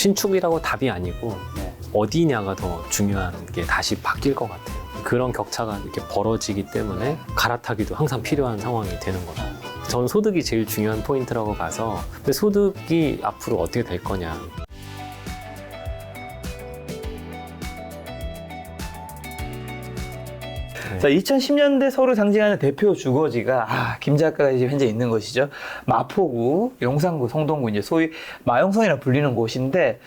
신축이라고 답이 아니고 네. 어디냐가 더 중요한 게 다시 바뀔 것 같아요. 그런 격차가 이렇게 벌어지기 때문에 갈아타기도 항상 필요한 상황이 되는 거죠. 저는 소득이 제일 중요한 포인트라고 봐서 근데 소득이 앞으로 어떻게 될 거냐. 자, 2010년대 서울을 상징하는 대표 주거지가 김 작가가 지금 현재 있는 곳이죠. 마포구, 용산구, 성동구, 이제 소위 마용성이라 불리는 곳인데,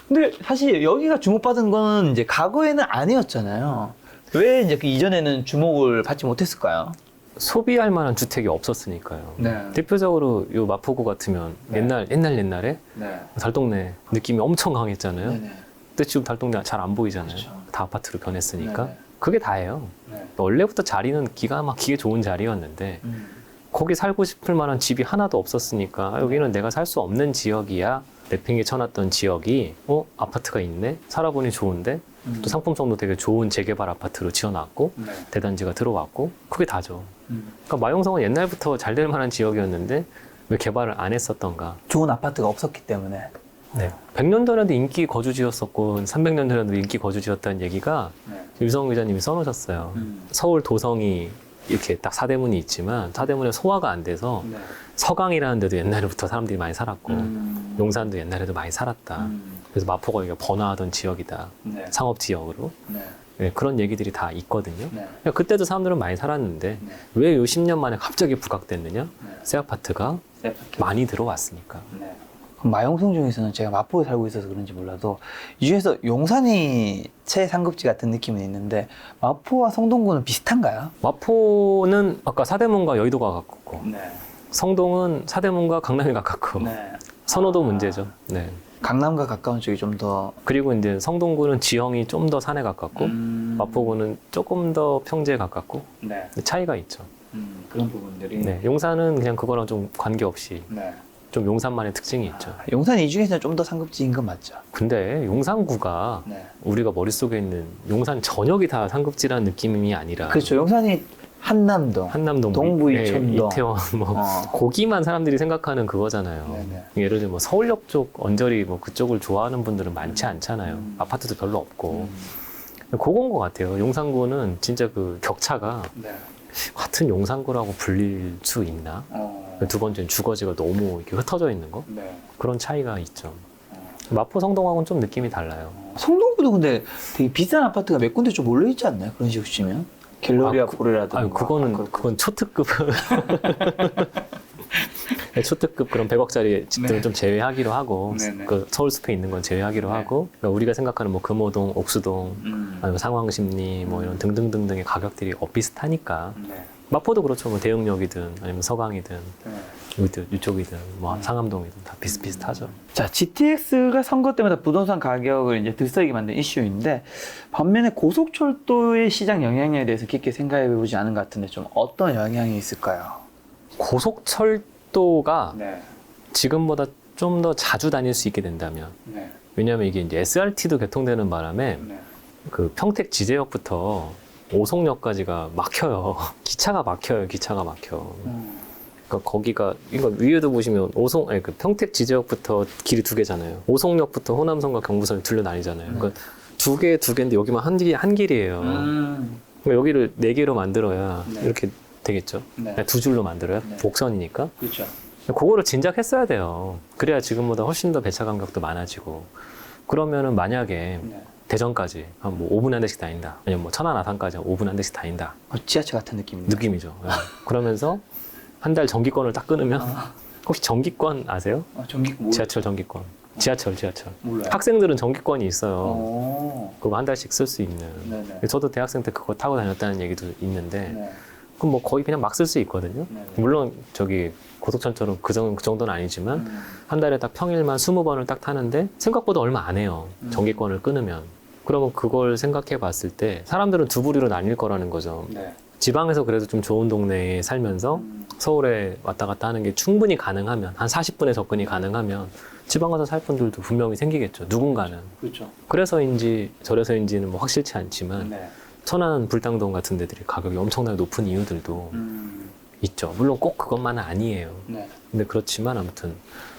근데 사실 여기가 주목받은 건 이제 과거에는 아니었잖아요. 왜 이제 그 이전에는 주목을 받지 못했을까요? 소비할 만한 주택이 없었으니까요. 네. 대표적으로 요 마포구 같으면 네. 옛날에 네. 달동네 느낌이 엄청 강했잖아요. 네네. 근데 지금 달동네 잘 안 보이잖아요. 그렇죠. 다 아파트로 변했으니까. 네네. 그게 다예요. 네. 원래부터 자리는 기가 막히게 좋은 자리였는데 거기 살고 싶을 만한 집이 하나도 없었으니까 여기는 내가 살 수 없는 지역이야. 내팽개 쳐놨던 지역이 아파트가 있네? 살아보니 좋은데? 또 상품성도 되게 좋은 재개발 아파트로 지어놨고 네. 대단지가 들어왔고 그게 다죠. 그러니까 마용성은 옛날부터 잘 될 만한 지역이었는데 왜 개발을 안 했었던가. 좋은 아파트가 없었기 때문에. 네. 100년 전에도 인기 거주지였었고 300년 전에도 인기 거주지였다는 얘기가 네. 유성 기자님이 써놓으셨어요. 서울 도성이 이렇게 딱 사대문이 있지만 사대문에 소화가 안 돼서 네. 서강이라는 데도 옛날부터 사람들이 많이 살았고 용산도 옛날에도 많이 살았다. 그래서 마포가 여기가 번화하던 지역이다. 네. 상업지역으로. 네. 네, 그런 얘기들이 다 있거든요. 네. 그러니까 그때도 사람들은 많이 살았는데 네. 왜 요 10년 만에 갑자기 부각됐느냐? 네. 새 아파트가 새 아파트. 많이 들어왔으니까. 네. 그럼 마용성 중에서는 제가 마포에 살고 있어서 그런지 몰라도 이 중에서 용산이 최상급지 같은 느낌은 있는데 마포와 성동구는 비슷한가요? 마포는 아까 사대문과 여의도가 가깝고 네. 성동은 사대문과 강남이 가깝고 네. 선호도 문제죠. 네. 강남과 가까운 쪽이 좀 더 그리고 이제 성동구는 지형이 좀 더 산에 가깝고 마포구는 조금 더 평지에 가깝고 네. 차이가 있죠. 그런 부분들이 네. 용산은 그냥 그거랑 좀 관계없이 네. 좀 용산만의 특징이 있죠. 용산이 이 중에서는 좀 더 상급지인 건 맞죠? 근데 용산구가 네. 우리가 머릿속에 있는 용산 전역이 다 상급지라는 느낌이 아니라 그렇죠. 용산이 한남동, 한남동, 동부 네, 이촌동, 이태원 뭐 거기만 사람들이 생각하는 그거잖아요. 네네. 예를 들면 뭐 서울역 쪽 언저리 뭐 그쪽을 좋아하는 분들은 많지 않잖아요. 아파트도 별로 없고. 그건 것 같아요. 용산구는 진짜 그 격차가 네. 같은 용산구라고 불릴 수 있나? 두 번째는 주거지가 너무 이렇게 흩어져 있는 거? 네. 그런 차이가 있죠. 마포 성동하고는 좀 느낌이 달라요. 성동구도 근데 되게 비싼 아파트가 몇 군데 좀 몰려 있지 않나요? 그런 식으로 치면 갤러리아 포레라든가. 아니, 그건 초특급. 네, 초특급 그런 100억짜리 집들은 네. 좀 제외하기로 하고, 네네. 그 서울숲에 있는 건 제외하기로 네. 하고, 그러니까 우리가 생각하는 뭐 금호동, 옥수동, 아니면 상황심리 뭐 이런 등등등등의 가격들이 비슷하니까. 네. 마포도 그렇죠. 뭐 대흥역이든 아니면 서강이든 네. 이쪽이든 뭐 상암동이든 다 비슷비슷하죠. 자, GTX가 선거 때마다 부동산 가격을 이제 들썩이게 만든 이슈인데 반면에 고속철도의 시장 영향력에 대해서 깊게 생각해 보지 않은 것 같은데 좀 어떤 영향이 있을까요? 고속철도가 네. 지금보다 좀 더 자주 다닐 수 있게 된다면, 네. 왜냐하면 이게 이제 SRT도 개통되는 바람에 네. 그 평택 지제역부터 오송역까지가 막혀요. 기차가 막혀. 그러니까 거기가 이거 위에도 보시면 그 평택 지제역부터 길이 두 개잖아요. 오송역부터 호남선과 경부선이 둘러 다니잖아요. 그러니까 두 개인데 여기만 한 길이에요. 그러니까 여기를 네 개로 만들어야 네. 이렇게 되겠죠. 네. 두 줄로 만들어요. 네. 복선이니까. 그렇죠. 그거를 진작했어야 돼요. 그래야 지금보다 훨씬 더 배차 간격도 많아지고. 그러면은 만약에 네. 대전까지 한 뭐 5분에 한 대씩 다닌다. 아니면 뭐 천안 아산까지 5분에 한 대씩 다닌다. 지하철 같은 느낌입니다. 느낌이죠. 예. 그러면서 한 달 전기권을 딱 끊으면 혹시 전기권 아세요? 전기권 지하철 전기권. 지하철. 몰라요. 학생들은 전기권이 있어요. 오. 그거 한 달씩 쓸 수 있는. 네네. 저도 대학생 때 그거 타고 다녔다는 얘기도 있는데 네. 그럼 뭐 거의 그냥 막 쓸 수 있거든요. 네네. 물론 저기 고속철처럼 그 정도는 아니지만 한 달에 딱 평일만 20번을 딱 타는데 생각보다 얼마 안 해요. 전기권을 끊으면. 그러면 그걸 생각해 봤을 때 사람들은 두 부류로 나뉠 거라는 거죠. 네. 지방에서 그래도 좀 좋은 동네에 살면서 서울에 왔다 갔다 하는 게 충분히 가능하면 한 40분에 접근이 가능하면 지방 가서 살 분들도 분명히 생기겠죠. 누군가는. 그렇죠. 그래서인지 저래서인지는 뭐 확실치 않지만 네. 천안 불당동 같은 데들이 가격이 엄청나게 높은 이유들도 있죠. 물론 꼭 그것만은 아니에요. 네. 근데 그렇지만 아무튼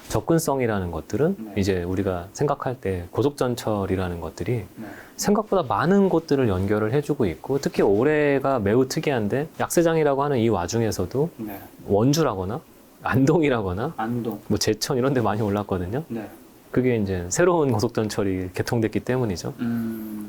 접근성이라는 것들은 네. 이제 우리가 생각할 때 고속전철이라는 것들이 네. 생각보다 많은 곳들을 연결을 해주고 있고, 특히 올해가 매우 특이한데 약세장이라고 하는 이 와중에서도 네. 원주라거나 안동이라거나 안동. 뭐 제천 이런 데 많이 올랐거든요. 네. 그게 이제 새로운 고속전철이 개통됐기 때문이죠.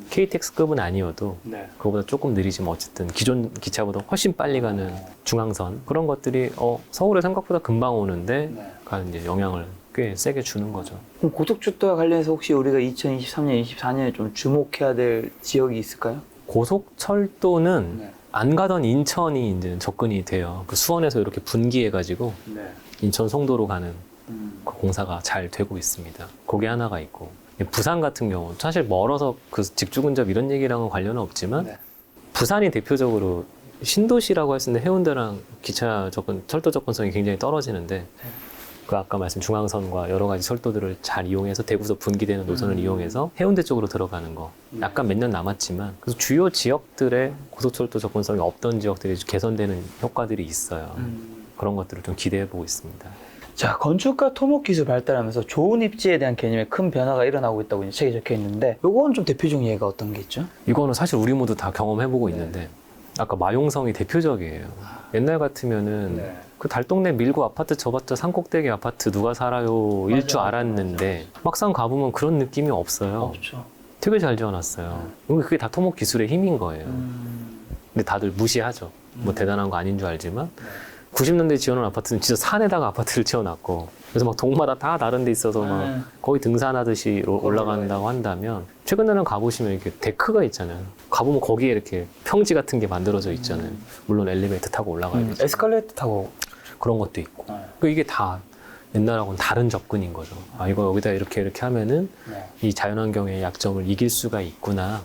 KTX급은 아니어도 네. 그거보다 조금 느리지만 어쨌든 기존 기차보다 훨씬 빨리 가는 중앙선, 그런 것들이 서울에 생각보다 금방 오는데 네. 이제 영향을 꽤 세게 주는 거죠. 그럼 고속철도와 관련해서 혹시 우리가 2023년, 24년에 좀 주목해야 될 지역이 있을까요? 고속철도는 네. 안 가던 인천이 이제 접근이 돼요. 그 수원에서 이렇게 분기해가지고 네. 인천 송도로 가는 그 공사가 잘 되고 있습니다. 그게 하나가 있고, 부산 같은 경우 사실 멀어서 그 직주근접 이런 얘기랑은 관련은 없지만 네. 부산이 대표적으로 신도시라고 할 수 있는 해운대랑 기차 접근, 철도 접근성이 굉장히 떨어지는데 그 아까 말씀 중앙선과 여러 가지 철도들을 잘 이용해서 대구서 분기되는 노선을 이용해서 해운대 쪽으로 들어가는 거 약간 몇 년 남았지만, 그래서 주요 지역들의 고속철도 접근성이 없던 지역들이 개선되는 효과들이 있어요. 그런 것들을 좀 기대해 보고 있습니다. 자, 건축과 토목 기술 발달하면서 좋은 입지에 대한 개념에 큰 변화가 일어나고 있다고 이제 책에 적혀 있는데, 요건 좀 대표적인 예가 어떤 게 있죠? 이거는 사실 우리 모두 다 경험해 보고 있는데, 아까 마용성이 대표적이에요. 옛날 같으면은 그 달동네 밀고 아파트 접었자 산꼭대기 아파트 누가 살아요 일 줄 알았는데 막상 가보면 그런 느낌이 없어요. 없죠. 되게 잘 지어놨어요. 그게 다 토목 기술의 힘인 거예요. 근데 다들 무시하죠. 뭐 대단한 거 아닌 줄 알지만 90년대에 지어놓은 아파트는 진짜 산에다가 아파트를 지어놨고, 그래서 막 동마다 다 다른 데 있어서 막 거의 등산하듯이 올라간다고 한다면, 최근에는 가보시면 이렇게 데크가 있잖아요. 가보면 거기에 이렇게 평지 같은 게 만들어져 있잖아요. 물론 엘리베이터 타고 올라가야 되죠. 에스컬레이터 타고. 그런 것도 있고. 이게 다 옛날하고는 다른 접근인 거죠. 아, 이거 여기다 이렇게 하면은 이 자연환경의 약점을 이길 수가 있구나.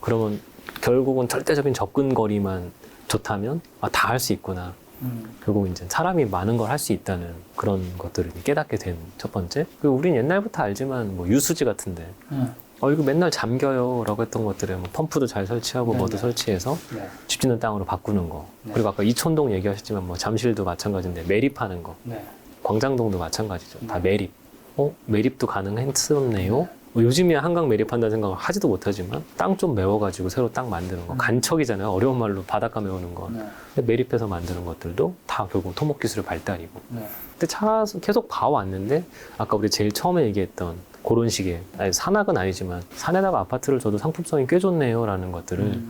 그러면 결국은 절대적인 접근거리만 좋다면 다 할 수 있구나. 결국 이제 사람이 많은 걸 할 수 있다는 그런 것들을 깨닫게 된 첫 번째. 그리고 우린 옛날부터 알지만 뭐 유수지 같은데 이거 맨날 잠겨요 라고 했던 것들에 뭐 펌프도 잘 설치하고 뭐도 설치해서 집 짓는 땅으로 바꾸는 거. 그리고 아까 이촌동 얘기하셨지만 뭐 잠실도 마찬가지인데 매립하는 거. 광장동도 마찬가지죠. 다 매립. 매립도 가능했었네요. 뭐 요즘이야 한강 매립한다는 생각을 하지도 못하지만 땅 좀 메워가지고 새로 땅 만드는 거. 간척이잖아요. 어려운 말로 바닷가 메우는 거. 근데 매립해서 만드는 것들도 다 결국 토목 기술의 발달이고. 근데 계속 봐왔는데 아까 우리 제일 처음에 얘기했던 그런 식의, 산악은 아니지만 산에다가 아파트를 줘도 상품성이 꽤 좋네요 라는 것들을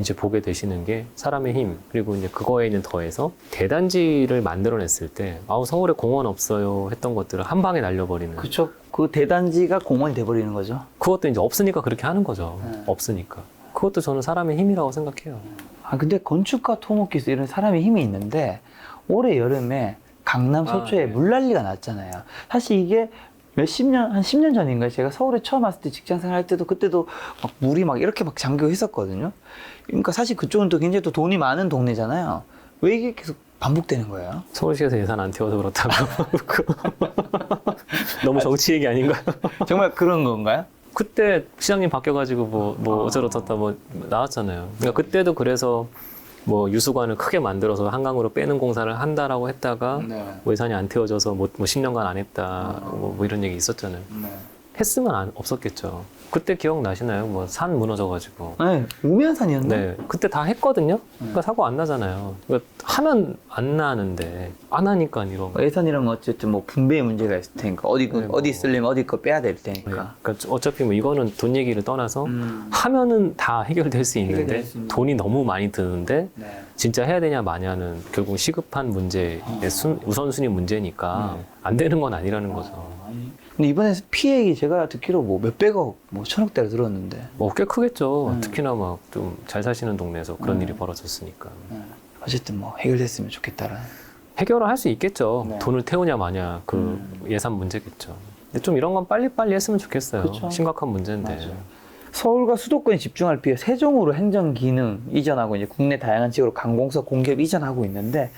이제 보게 되시는 게 사람의 힘, 그리고 이제 그거에는 더해서 대단지를 만들어냈을 때 서울에 공원 없어요 했던 것들을 한 방에 날려버리는. 그쵸. 그 대단지가 공원이 돼버리는 거죠. 그것도 이제 없으니까 그렇게 하는 거죠. 없으니까. 그것도 저는 사람의 힘이라고 생각해요. 근데 건축과 토목 기술 이런 사람의 힘이 있는데, 올해 여름에 강남 서초에 물난리가 났잖아요. 사실 이게 한 10년 전인가요? 제가 서울에 처음 왔을 때 직장 생활할 때도 그때도 막 물이 막 이렇게 막 잠기고 했었거든요. 그러니까 사실 그쪽은 또 굉장히 또 돈이 많은 동네잖아요. 왜 이게 계속 반복되는 거예요? 서울시에서 예산 안 태워서 그렇다고. 너무 정치 얘기 아닌가요? 정말 그런 건가요? 그때 시장님 바뀌어가지고 뭐 어쩌고저쩌다 뭐 나왔잖아요. 그러니까 그때도 그래서 뭐 유수관을 크게 만들어서 한강으로 빼는 공사를 한다라고 했다가 뭐 예산이 안 태워져서 뭐 10년간 안 했다 뭐 이런 얘기 있었잖아요. 했으면 없었겠죠. 그때 기억나시나요? 뭐 산 무너져가지고. 네, 우면산이었나? 네, 그때 다 했거든요. 그러니까 사고 안 나잖아요. 그러니까 하면 안 나는데 안 하니까 이런. 예산이라면 어쨌든 뭐 분배의 문제가 있을 테니까 어디 쓰려면 어디 거 빼야 될 테니까. 그러니까 어차피 뭐 이거는 돈 얘기를 떠나서 하면은 다 해결될 수 있는데 돈이 너무 많이 드는데 진짜 해야 되냐 마냐는 결국 시급한 문제, 우선순위 문제니까 안 되는 건 아니라는 거죠. 근데 이번에 피해액이 제가 듣기로 뭐 몇백억, 뭐 천억대로 들었는데. 뭐 꽤 크겠죠. 특히나 막 좀 잘 사시는 동네에서 그런 일이 벌어졌으니까. 어쨌든 뭐 해결됐으면 좋겠다라는. 해결을 할 수 있겠죠. 돈을 태우냐 마냐 그 예산 문제겠죠. 근데 좀 이런 건 빨리빨리 했으면 좋겠어요. 그쵸. 심각한 문제인데. 맞아. 서울과 수도권에 집중할 비해 세종으로 행정 기능 이전하고 이제 국내 다양한 지역으로 관공서 공기업 이전하고 있는데,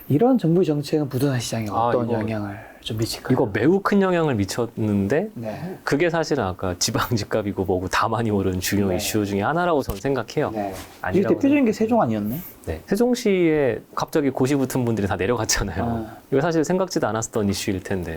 이런 정부의 정책은 부동산 시장에 어떤 영향을 좀 미칠까요? 이거 매우 큰 영향을 미쳤는데 네. 그게 사실은 아까 지방 집값이고 뭐고 다 많이 오른 중요 이슈 중에 하나라고 저는 생각해요. 이게 아니라고 대표적인 게 세종 아니었네? 네. 세종시에 갑자기 고시 붙은 분들이 다 내려갔잖아요. 이거 사실 생각지도 않았던 이슈일 텐데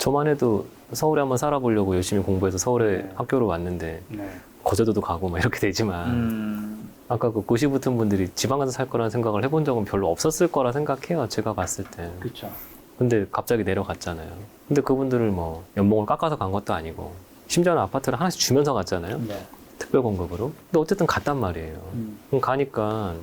저만 해도 서울에 한번 살아보려고 열심히 공부해서 서울에 네. 학교로 왔는데 네. 거제도도 가고 막 이렇게 되지만 아까 그 고시 붙은 분들이 지방 가서 살 거라는 생각을 해본 적은 별로 없었을 거라 생각해요. 제가 봤을 때. 그렇죠. 근데 갑자기 내려갔잖아요. 근데 그분들을 뭐 연봉을 깎아서 간 것도 아니고 심지어는 아파트를 하나씩 주면서 갔잖아요. 네. 특별 공급으로. 근데 어쨌든 갔단 말이에요. 그럼 가니까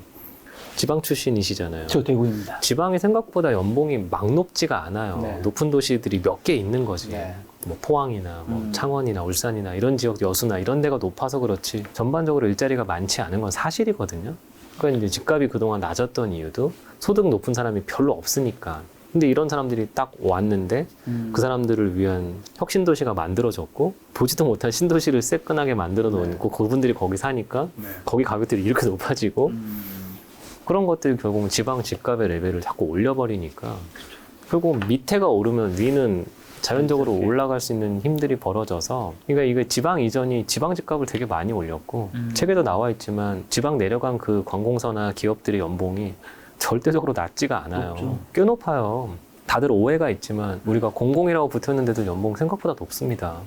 지방 출신이시잖아요. 저 대구입니다. 지방이 생각보다 연봉이 막 높지가 않아요. 네. 높은 도시들이 몇 개 있는 거지. 네. 뭐 포항이나 뭐 음. 창원이나 울산이나 이런 지역, 여수나 이런 데가 높아서 그렇지 전반적으로 일자리가 많지 않은 건 사실이거든요. 그러니까 이제 집값이 그동안 낮았던 이유도 소득 높은 사람이 별로 없으니까. 근데 이런 사람들이 딱 왔는데 그 사람들을 위한 혁신 도시가 만들어졌고 보지도 못한 신도시를 새끈하게 만들어 놓고 그분들이 거기 사니까 거기 가격들이 이렇게 높아지고 그런 것들이 결국은 지방 집값의 레벨을 자꾸 올려버리니까 결국 밑에가 오르면 위는 자연적으로 올라갈 수 있는 힘들이 벌어져서 그러니까 이게 지방 이전이 지방 집값을 되게 많이 올렸고 책에도 나와 있지만 지방 내려간 그 관공서나 기업들의 연봉이 절대적으로 낮지가 않아요. 높죠. 꽤 높아요. 다들 오해가 있지만 우리가 공공이라고 붙었는데도 연봉 생각보다 높습니다.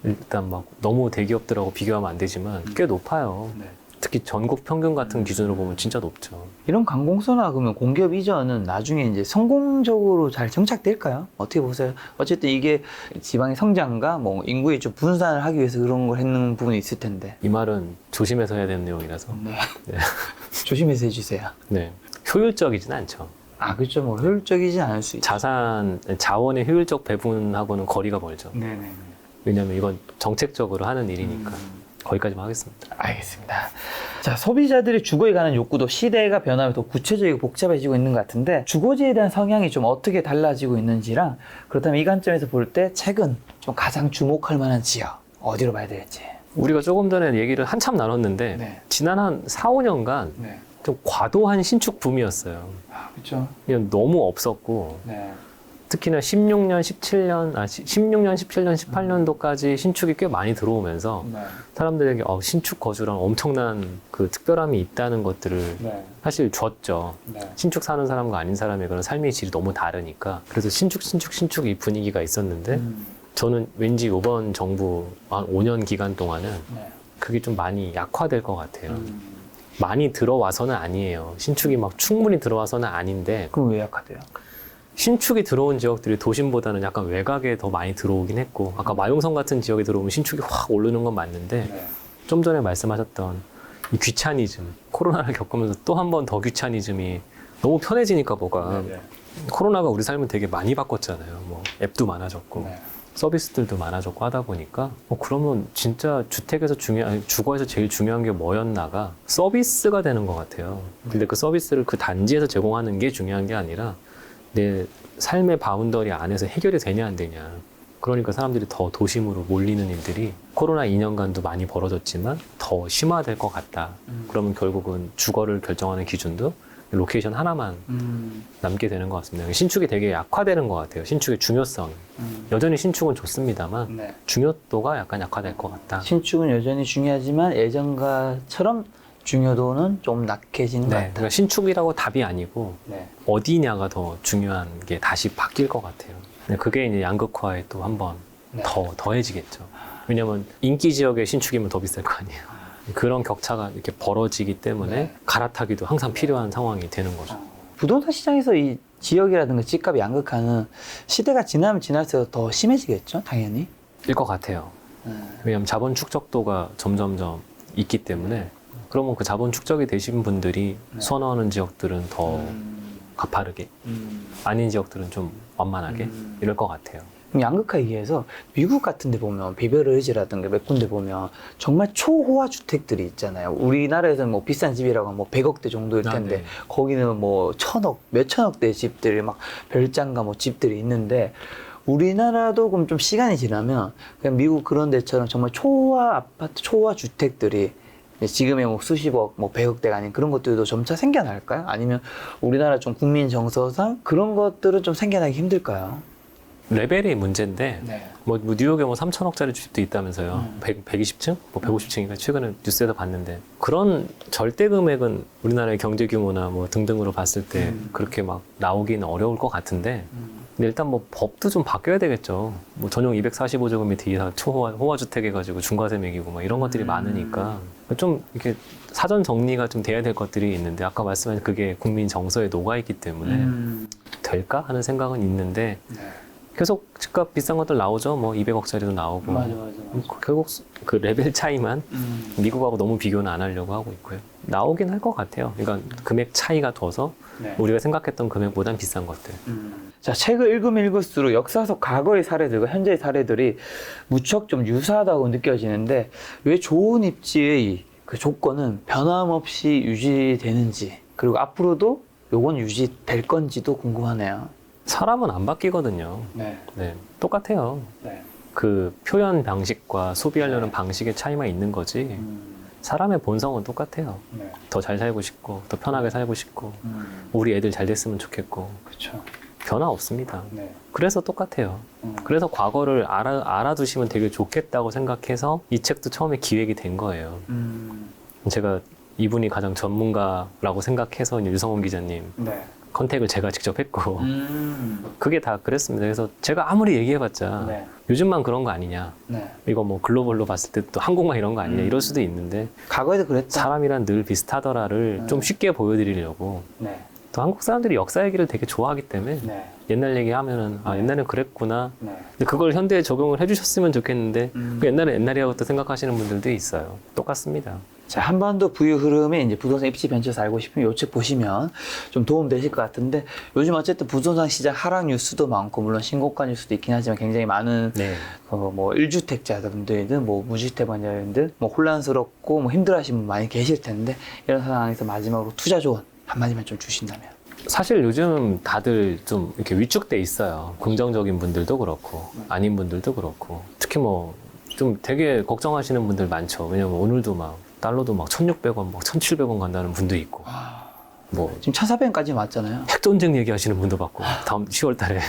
일단 막 너무 대기업들하고 비교하면 안 되지만 꽤 높아요. 네. 특히 전국 평균 같은 기준으로 보면 진짜 높죠. 이런 관공서나 그러면 공기업 이전은 나중에 이제 성공적으로 잘 정착될까요? 어떻게 보세요? 어쨌든 이게 지방의 성장과 뭐 인구의 좀 분산을 하기 위해서 그런 걸 했는 부분이 있을 텐데. 이 말은 조심해서 해야 되는 내용이라서. 네. 네. 조심해서 해주세요. 네. 효율적이진 않죠. 아, 그렇죠. 뭐 효율적이진 않을 수 있죠. 자원의 효율적 배분하고는 거리가 멀죠. 네네. 왜냐하면 이건 정책적으로 하는 일이니까. 거기까지만 하겠습니다. 알겠습니다. 자, 소비자들의 주거에 관한 욕구도 시대가 변하면서 더 구체적이고 복잡해지고 있는 것 같은데 주거지에 대한 성향이 좀 어떻게 달라지고 있는지랑 그렇다면 이 관점에서 볼 때 최근 좀 가장 주목할 만한 지역 어디로 봐야 될지. 우리가 조금 전에 얘기를 한참 나눴는데 네. 지난 한 4, 5년간 네. 좀 과도한 신축 붐이었어요. 아, 그렇죠. 그냥 너무 없었고 네. 특히나 16년, 17년, 18년도까지 신축이 꽤 많이 들어오면서 네. 사람들에게 신축 거주랑 엄청난 그 특별함이 있다는 것들을 네. 사실 줬죠. 네. 신축 사는 사람과 아닌 사람의 그런 삶의 질이 너무 다르니까. 그래서 신축 이 분위기가 있었는데 저는 왠지 이번 정부 한 5년 기간 동안은 네. 그게 좀 많이 약화될 것 같아요. 많이 들어와서는 아니에요. 신축이 막 충분히 들어와서는 아닌데 그럼 왜 약하대요? 신축이 들어온 지역들이 도심보다는 약간 외곽에 더 많이 들어오긴 했고 아까 마용성 같은 지역에 들어오면 신축이 확 오르는 건 맞는데 네. 좀 전에 말씀하셨던 이 귀차니즘 코로나를 겪으면서 또 한 번 더 귀차니즘이 너무 편해지니까 뭐가 네. 코로나가 우리 삶을 되게 많이 바꿨잖아요. 뭐 앱도 많아졌고 네. 서비스들도 많아졌고 하다 보니까 그러면 진짜 주거에서 제일 중요한 게 뭐였나가 서비스가 되는 것 같아요. 근데 그 서비스를 그 단지에서 제공하는 게 중요한 게 아니라 내 삶의 바운더리 안에서 해결이 되냐 안 되냐. 그러니까 사람들이 더 도심으로 몰리는 일들이 코로나 2년간도 많이 벌어졌지만 더 심화될 것 같다. 그러면 결국은 주거를 결정하는 기준도 로케이션 하나만 남게 되는 것 같습니다. 신축이 되게 약화되는 것 같아요. 신축의 중요성. 여전히 신축은 좋습니다만 네. 중요도가 약간 약화될 것 같다. 신축은 여전히 중요하지만 예전과처럼 중요도는 좀 낙해진 것 네, 같다. 그러니까 신축이라고 답이 아니고 네. 어디냐가 더 중요한 게 다시 바뀔 것 같아요. 네, 그게 이제 양극화에 또 한번 네. 더해지겠죠. 왜냐면 인기 지역의 신축이면 더 비쌀 거 아니에요. 그런 격차가 이렇게 벌어지기 때문에 네. 갈아타기도 항상 필요한 상황이 되는 거죠. 부동산 시장에서 이 지역이라든가 집값 양극화는 시대가 지나면 지날수록 더 심해지겠죠, 당연히. 일 것 같아요. 왜냐하면 자본 축적도가 점점점 있기 때문에 그러면 그 자본 축적이 되신 분들이 네. 선호하는 지역들은 더 가파르게 아닌 지역들은 좀 완만하게 이럴 것 같아요. 그럼 양극화 얘기해서 미국 같은 데 보면 비베르지라든가 몇 군데 보면 정말 초호화 주택들이 있잖아요. 우리나라에서는 뭐 비싼 집이라고 하면 뭐 100억대 정도일 텐데 네. 거기는 뭐 몇천억대 집들이 막 별장가 뭐 집들이 있는데 우리나라도 그럼 좀 시간이 지나면 그냥 미국 그런 데처럼 정말 초호화 아파트, 초호화 주택들이 지금의 뭐 수십억, 뭐 100억대가 아닌 그런 것들도 점차 생겨날까요? 아니면 우리나라 좀 국민 정서상 그런 것들은 좀 생겨나기 힘들까요? 레벨이 문제인데 네. 뭐 뉴욕에 뭐 3천억짜리 집도 있다면서요. 120층? 뭐 150층인가 최근에 뉴스에서 봤는데 그런 절대 금액은 우리나라의 경제 규모나 뭐 등등으로 봤을 때 그렇게 막 나오기는 어려울 것 같은데 근데 일단 뭐 법도 좀 바뀌어야 되겠죠. 뭐 전용 245제곱 미터 이하 호화주택 해가지고 중과세 매기고 막 이런 것들이 많으니까 좀 이렇게 사전 정리가 좀 돼야 될 것들이 있는데 아까 말씀하신 그게 국민 정서에 녹아있기 때문에 될까 하는 생각은 있는데 계속 집값 비싼 것들 나오죠. 뭐 200억짜리도 나오고. 맞아. 결국 그 레벨 차이만 미국하고 너무 비교는 안 하려고 하고 있고요. 나오긴 할 것 같아요. 그러니까 금액 차이가 둬서 우리가 생각했던 금액보단 비싼 것들. 자, 책을 읽으면 읽을수록 역사 속 과거의 사례들과 현재의 사례들이 무척 좀 유사하다고 느껴지는데 왜 좋은 입지의 그 조건은 변함없이 유지되는지 그리고 앞으로도 요건 유지될 건지도 궁금하네요. 사람은 안 바뀌거든요. 네. 똑같아요. 그 표현 방식과 소비하려는 방식의 차이만 있는 거지. 사람의 본성은 똑같아요. 더 잘 살고 싶고, 더 편하게 살고 싶고, 우리 애들 잘 됐으면 좋겠고. 그렇죠. 변화 없습니다. 그래서 똑같아요. 그래서 과거를 알아두시면 되게 좋겠다고 생각해서 이 책도 처음에 기획이 된 거예요. 제가 이분이 가장 전문가라고 생각해서 유성훈 기자님 컨택을 제가 직접 했고 그게 다 그랬습니다. 그래서 제가 아무리 얘기해봤자 요즘만 그런 거 아니냐. 이거 뭐 글로벌로 봤을 때 또 한국만 이런 거 아니냐 이럴 수도 있는데 과거에도 그랬다. 사람이란 늘 비슷하더라를 좀 쉽게 보여드리려고 또 한국 사람들이 역사 얘기를 되게 좋아하기 때문에 옛날 얘기하면은 아 옛날엔 그랬구나. 근데 그걸 현대에 적용을 해주셨으면 좋겠는데 그 옛날에 옛날이라고 또 생각하시는 분들도 있어요. 똑같습니다. 자, 한반도 부유 흐름에 이제 부동산 입지 벤처에서 알고 싶으면 요 책 보시면 좀 도움 되실 것 같은데 요즘 어쨌든 부동산 시장 하락 뉴스도 많고 물론 신고가 뉴스도 있긴 하지만 굉장히 많은 뭐 1주택자분들이든 뭐 무주택자분들 뭐 혼란스럽고 뭐 힘들어하시는 분 많이 계실 텐데 이런 상황에서 마지막으로 투자 조언 한마디만 좀 주신다면. 사실 요즘 다들 좀 이렇게 위축돼 있어요. 긍정적인 분들도 그렇고 아닌 분들도 그렇고 특히 뭐 좀 되게 걱정하시는 분들 많죠. 왜냐면 오늘도 막 달러도 막 1,600원, 막 1,700원 간다는 분도 있고 뭐 지금 1,400원까지 왔잖아요. 핵전쟁 얘기하시는 분도 봤고 다음 10월 달에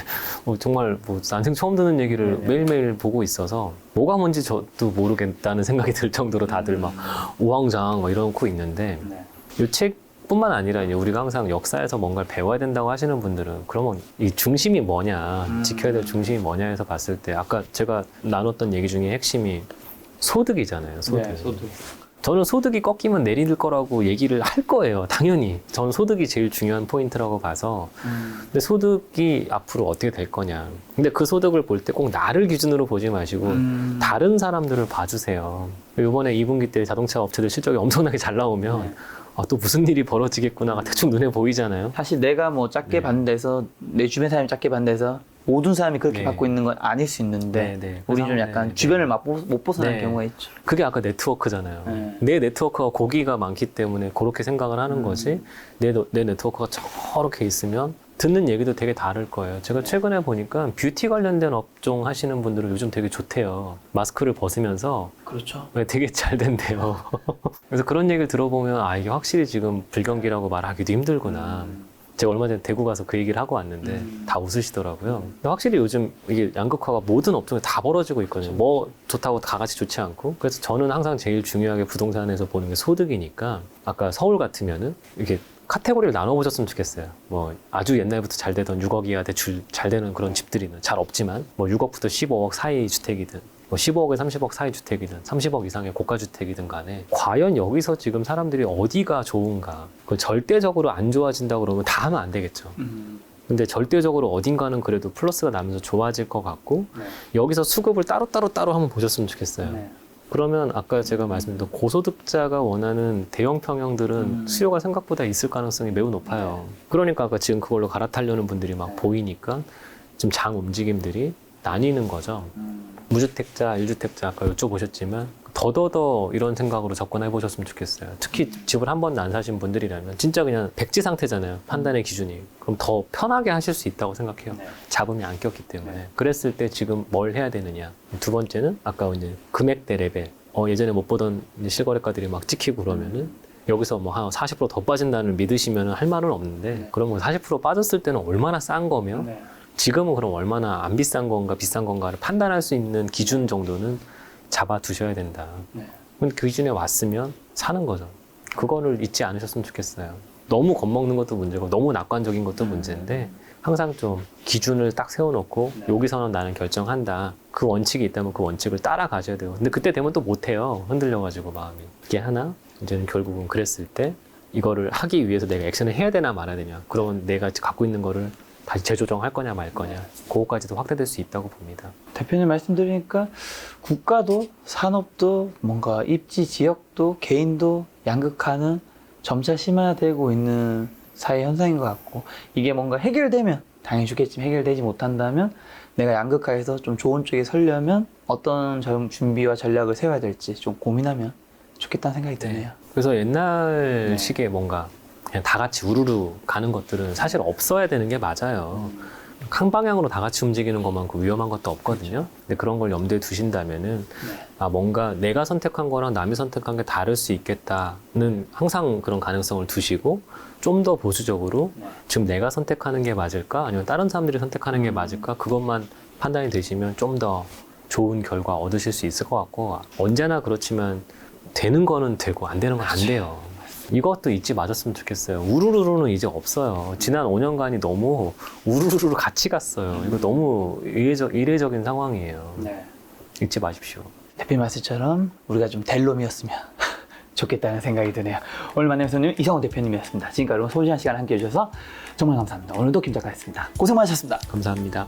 정말 뭐 난생 처음 듣는 얘기를 매일매일 보고 있어서 뭐가 뭔지 저도 모르겠다는 생각이 들 정도로 다들 막 우왕좌왕 막 이러고 있는데 이 책뿐만 아니라 이제 우리가 항상 역사에서 뭔가를 배워야 된다고 하시는 분들은 그러면 이 중심이 뭐냐 지켜야 될 중심이 뭐냐 해서 봤을 때 아까 제가 나눴던 얘기 중에 핵심이 소득이잖아요. 소득. 저는 소득이 꺾이면 내릴 거라고 얘기를 할 거예요. 당연히. 저는 소득이 제일 중요한 포인트라고 봐서. 근데 소득이 앞으로 어떻게 될 거냐. 근데 그 소득을 볼 때 꼭 나를 기준으로 보지 마시고 다른 사람들을 봐주세요. 이번에 2분기 때 자동차 업체들 실적이 엄청나게 잘 나오면 아, 또 무슨 일이 벌어지겠구나가 대충 눈에 보이잖아요. 사실 내가 뭐 작게 받는 데서 내 주변 사람이 작게 받는 데서 모든 사람이 그렇게 받고 있는 건 아닐 수 있는데 우리 좀 약간 주변을 못 벗어나는 경우가 있죠. 그게 아까 네트워크잖아요. 내 네트워크가 고기가 많기 때문에 그렇게 생각을 하는 거지 내 네트워크가 저렇게 있으면 듣는 얘기도 되게 다를 거예요. 제가 최근에 보니까 뷰티 관련된 업종 하시는 분들은 요즘 되게 좋대요. 마스크를 벗으면서 그렇죠. 되게 잘 된대요. 그래서 그런 얘기를 들어보면 아 이게 확실히 지금 불경기라고 말하기도 힘들구나. 제가 얼마 전에 대구 가서 그 얘기를 하고 왔는데 다 웃으시더라고요. 근데 확실히 요즘 이게 양극화가 모든 업종에 다 벌어지고 있거든요. 뭐 좋다고 다 같이 좋지 않고. 그래서 저는 항상 제일 중요하게 부동산에서 보는 게 소득이니까 아까 서울 같으면은 이게 카테고리를 나눠보셨으면 좋겠어요. 뭐 아주 옛날부터 잘 되던 6억 이하 대출 잘 되는 그런 집들이는 잘 없지만 뭐 6억부터 15억 사이 주택이든 뭐 15억에 30억 사이 주택이든 30억 이상의 고가 주택이든 간에 과연 여기서 지금 사람들이 어디가 좋은가? 그걸 절대적으로 안 좋아진다 그러면 다 하면 안 되겠죠. 근데 절대적으로 어딘가는 그래도 플러스가 나면서 좋아질 것 같고 여기서 수급을 따로 한번 보셨으면 좋겠어요. 그러면 아까 제가 말씀드린 고소득자가 원하는 대형 평형들은 수요가 생각보다 있을 가능성이 매우 높아요. 그러니까 아까 지금 그걸로 갈아타려는 분들이 막 보이니까 지금 장 움직임들이 나뉘는 거죠. 무주택자, 1주택자 아까 여쭤보셨지만 더더더 이런 생각으로 접근해 보셨으면 좋겠어요. 특히 집을 한 번도 안 사신 분들이라면 진짜 그냥 백지 상태잖아요. 판단의 기준이. 그럼 더 편하게 하실 수 있다고 생각해요. 잡음이 안 꼈기 때문에. 그랬을 때 지금 뭘 해야 되느냐. 두 번째는 아까 이제 금액대 레벨. 예전에 못 보던 이제 실거래가들이 막 찍히고 그러면은 여기서 뭐 한 40% 더 빠진다는 믿으시면 할 말은 없는데 그러면 40% 빠졌을 때는 얼마나 싼 거며 지금은 그럼 얼마나 안 비싼 건가 비싼 건가를 판단할 수 있는 기준 정도는 잡아 두셔야 된다. 그 기준에 왔으면 사는 거죠. 그거를 잊지 않으셨으면 좋겠어요. 너무 겁먹는 것도 문제고 너무 낙관적인 것도 문제인데 항상 좀 기준을 딱 세워놓고 네. 여기서는 나는 결정한다. 그 원칙이 있다면 그 원칙을 따라가셔야 돼요. 근데 그때 되면 또 못해요. 흔들려가지고 마음이. 이게 하나, 이제는 결국은 그랬을 때 이거를 하기 위해서 내가 액션을 해야 되나 말아야 되냐. 그러면 내가 갖고 있는 거를 다시 재조정할 거냐 말 거냐. 그거까지도 확대될 수 있다고 봅니다. 대표님 말씀드리니까 국가도 산업도 뭔가 입지 지역도 개인도 양극화는 점차 심화되고 있는 사회 현상인 것 같고 이게 뭔가 해결되면 당연히 좋겠지만 해결되지 못한다면 내가 양극화에서 좀 좋은 쪽에 서려면 어떤 준비와 전략을 세워야 될지 좀 고민하면 좋겠다는 생각이 드네요. 그래서 옛날 네. 식의 뭔가 그냥 다 같이 우르르 가는 것들은 사실 없어야 되는 게 맞아요. 한 방향으로 다 같이 움직이는 것만큼 위험한 것도 없거든요. 근데 그런 걸 염두에 두신다면은 아 뭔가 내가 선택한 거랑 남이 선택한 게 다를 수 있겠다는 항상 그런 가능성을 두시고 좀 더 보수적으로 지금 내가 선택하는 게 맞을까 아니면 다른 사람들이 선택하는 게 맞을까 그것만 판단이 되시면 좀 더 좋은 결과 얻으실 수 있을 것 같고 언제나 그렇지만 되는 거는 되고 안 되는 건 안 돼요. 이것도 잊지 마셨으면 좋겠어요. 우르르르는 이제 없어요. 지난 5년간이 너무 우르르르 같이 갔어요. 이거 너무 이례적인 상황이에요. 네. 잊지 마십시오. 대표님 말씀처럼 우리가 좀 될 놈이었으면 좋겠다는 생각이 드네요. 오늘 만난 손님 이성훈 대표님이었습니다. 지금까지 소중한 시간 함께 해주셔서 정말 감사합니다. 오늘도 김 작가였습니다. 고생 많으셨습니다. 감사합니다.